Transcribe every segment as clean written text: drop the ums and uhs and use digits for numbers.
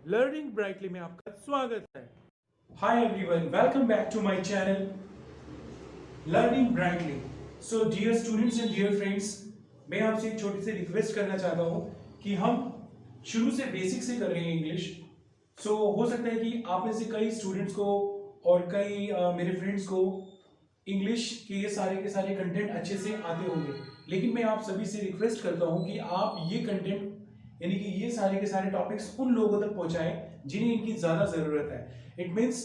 Learning brightly में आपका स्वागत है। Hi everyone, welcome back to my channel Learning Brightly. So dear students and dear friends, मैं आपसे एक छोटी सी रिक्वेस्ट करना चाहता हूँ कि हम शुरू से बेसिक से कर रहे हैं इंग्लिश। हो सकता है कि आप में से कई स्टूडेंट्स को और कई मेरे फ्रेंड्स को इंग्लिश के सारे कंटेंट अच्छे से आते होंगे, लेकिन मैं आप सभी से रिक्वेस्ट करता हूँ कि आप ये कंटेंट यानी कि ये सारे के सारे टॉपिक्स उन लोगों तक पहुंचाएं जिन्हें इनकी ज्यादा जरूरत है। इट मीन्स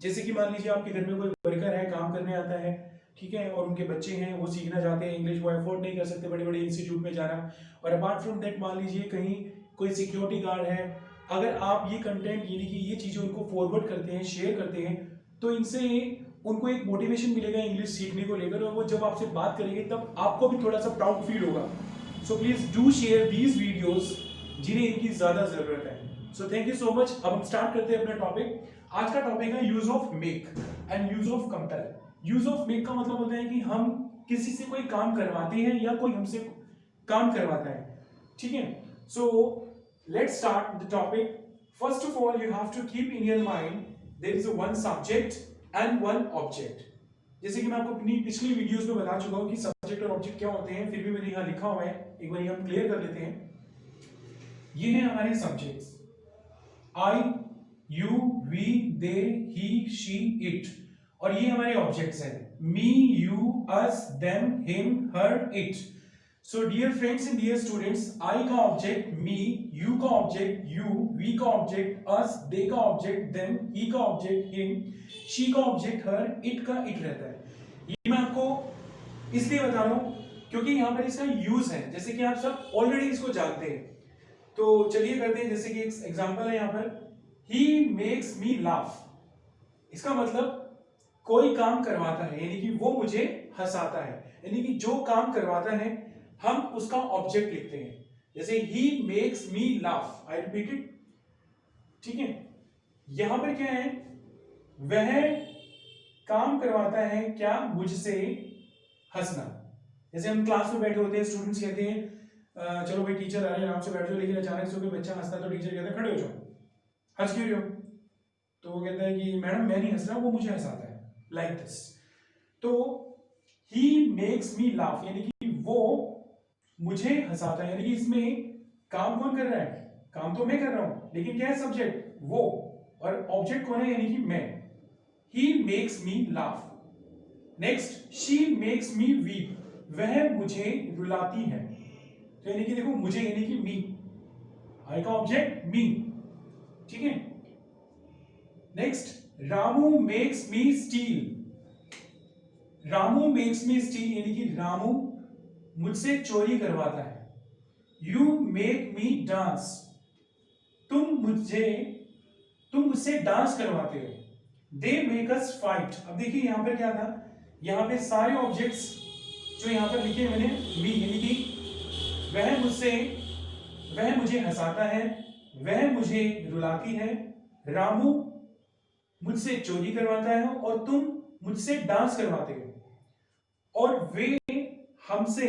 जैसे कि मान लीजिए आपके घर में कोई वर्कर है, काम करने आता है, ठीक है, और उनके बच्चे हैं, वो सीखना चाहते हैं इंग्लिश, वो अफोर्ड नहीं कर सकते बड़े बड़े इंस्टीट्यूट में जाना, और अपार्ट फ्रॉम दैट मान लीजिए कहीं कोई सिक्योरिटी गार्ड है, अगर आप ये कंटेंट यानी कि ये चीजें उनको फॉरवर्ड करते हैं, शेयर करते हैं, तो इनसे उनको एक मोटिवेशन मिलेगा इंग्लिश सीखने को लेकर, और वो जब आपसे बात करेंगे तब आपको भी थोड़ा सा प्राउड फील होगा। So please do share these videos जिन्हें इनकी ज्यादा जरूरत है। So thank you so much. अब हम स्टार्ट करते हैं अपना टॉपिक। आज का टॉपिक है use of make and use of compel. Use of make का मतलब होता है कि हम किसी से कोई काम करवाते हैं या कोई हमसे काम करवाता है, ठीक है। So let's start the topic. First of all you have to keep in your mind there is one subject and one object. जैसे कि मैं आपको अपनी पिछली वीडियोस में बता चुका हूं कि सब्जेक्ट और ऑब्जेक्ट क्या होते हैं, फिर भी मैंने यहां लिखा हुआ है, एक बार हम क्लियर कर लेते हैं। ये हैं हमारे subjects, I, you, we, they, he, she, it, और ये हमारे ऑब्जेक्ट्स हैं, me, you, us, them, him, her, it. So dear friends and dear students, I का ऑब्जेक्ट मी, यू का ऑब्जेक्ट यू, वी का ऑब्जेक्ट अस, दे का object them, he का object him, she का ऑब्जेक्ट हर, इट का it रहता है। ये मैं आपको इसलिए बता रहा हूं क्योंकि यहां पर इसका यूज है, जैसे कि आप सब ऑलरेडी इसको जानते हैं। तो चलिए करते हैं, जैसे कि एक एग्जांपल है यहां पर, ही मेक्स मी लाफ। इसका मतलब कोई काम करवाता है, यानी कि वो मुझे हंसाता है, यानी कि जो काम करवाता है हम उसका ऑब्जेक्ट लिखते हैं। जैसे he makes me laugh, I repeat it, ठीक है। यहां पर क्या है, वह काम करवाता है क्या, मुझसे हंसना। जैसे हम क्लास में बैठे होते हैं, स्टूडेंट्स कहते हैं चलो भाई टीचर आ रहे हैं, आराम से बैठ जाओ, लेकिन अचानक से कोई बच्चा हंसता है तो टीचर कहता है खड़े हो जाओ, हंस क्यों रहे हो? तो वो कहता है कि मैडम मैं नहीं हंस रहा, वो मुझे हंसाता है, लाइक दिस। तो ही मेक्स मी लाफ, यानी कि वो मुझे हंसाता है, यानी कि इसमें काम कौन कर रहा है? काम तो मैं कर रहा हूं, लेकिन क्या है सब्जेक्ट? वो, और ऑब्जेक्ट कौन है? यानी कि मैं। He makes me laugh. Next, she makes me weep, वह मुझे रुलाती है। तो यानी कि देखो मुझे यानी कि मी, आई का ऑब्जेक्ट मी, ठीक है। Next, Ramu makes me steel. Ramu makes me steel, यानी कि रामू मुझसे चोरी करवाता है। यू मेक मी डांस, तुम मुझसे डांस करवाते हो। They make us fight. अब देखिए यहां पर क्या था, यहां पे सारे ऑब्जेक्ट्स जो यहां पर लिखे मैंने, मी यानी कि वह मुझे हंसाता है, वह मुझे रुलाती है, रामू मुझसे चोरी करवाता है, और तुम मुझसे डांस करवाते हो, और वे हमसे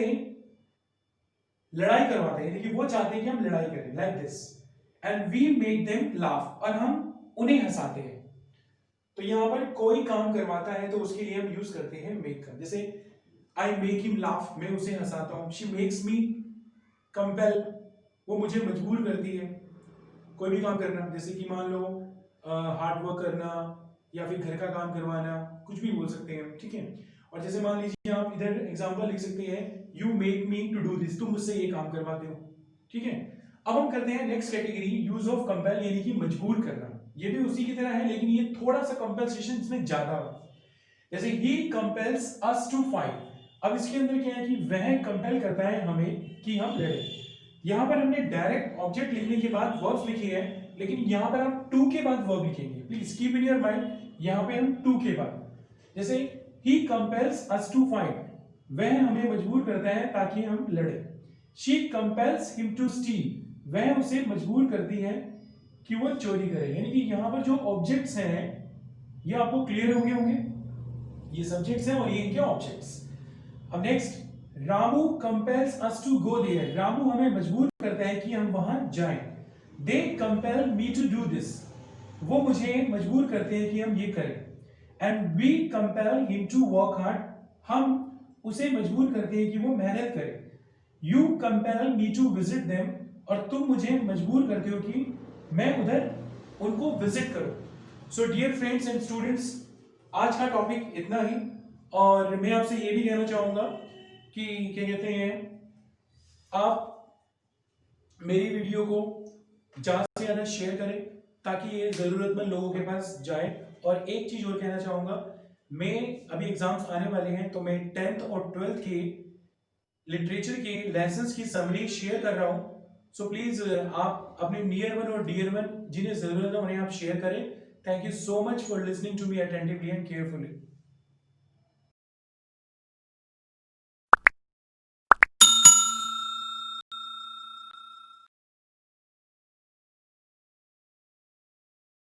लड़ाई करवाते हैं, यानी कि वो चाहते हैं कि हम लड़ाई करें, like this. And we make them laugh, और हम उन्हें हंसाते हैं। तो यहां पर कोई काम करवाता है तो उसके लिए हम यूज करते हैं मेक का। जैसे आई मेक हिम लाफ, मैं उसे हंसाता हूं। शी मेक्स मी कंपेल, वो मुझे मजबूर करती है कोई भी काम करना, जैसे कि मान लो हार्ड वर्क करना या फिर घर का काम करवाना, कुछ भी बोल सकते हैं, ठीक है। और जैसे मान लीजिए आप इधर एग्जांपल लिख सकते हैं, you make me to do this, तुम मुझसे ये काम करवाते हो, ठीक है। अब हम करते हैं next category, use of compel, यानी कि मजबूर करना। ये भी उसी की तरह है, लेकिन ये थोड़ा सा कंपल्सेशन इसमें ज्यादा है। जैसे ही कंपेल्स अस टू फाइट। अब इसके अंदर क्या है कि वह कंपेल करता है हमें कि हम लड़े। यहां पर हमने डायरेक्ट ऑब्जेक्ट लिखने के बाद वर्ब्स लिखे हैं, लेकिन यहां पर हम टू के बाद वर्ब लिखेंगे। Please keep in your mind, यहां पे हम टू के बाद, जैसे ही कंपेल्स अस टू फाइट, वह हमें मजबूर करता है ताकि हम लड़े। She compels him to steal, वह उसे मजबूर करती है कि वो चोरी करे। यानी कि यहां पर जो ऑब्जेक्ट्स हैं ये आपको क्लियर हो गए होंगे, ये सब्जेक्ट्स हैं और ये इनके ऑब्जेक्ट्स। अब next, Ramu compels us to go there, Ramu हमें मजबूर करता है कि हम वहां जाएं। They compel me to do this, वो मुझे मजबूर करते हैं कि हम ये करें. And we compel him to work hard, हम उसे मजबूर करते हैं कि वो मेहनत करे. You compel me to visit them, और तुम मुझे मजबूर करते हो कि मैं उधर उनको विजिट करूं. So dear friends and students, आज का टॉपिक इतना ही. और मैं आपसे ये भी कहना चाहूंगा कि क्या कहते हैं, आप मेरी वीडियो को ज्यादा से ज्यादा शेयर करें ताकि ये जरूरतमंद लोगों के पास जाए. और एक चीज और कहना चाहूंगा, मैं अभी एग्जाम्स आने वाले हैं तो मैं 10th और 12th के लिटरेचर के लेसन्स की समरी शेयर कर रहा हूं. सो प्लीज आप अपने नियर वन और डियर वन जिन्हें जरूरत है उन्हें आप शेयर करें. Thank you so much for listening to me attentively and carefully.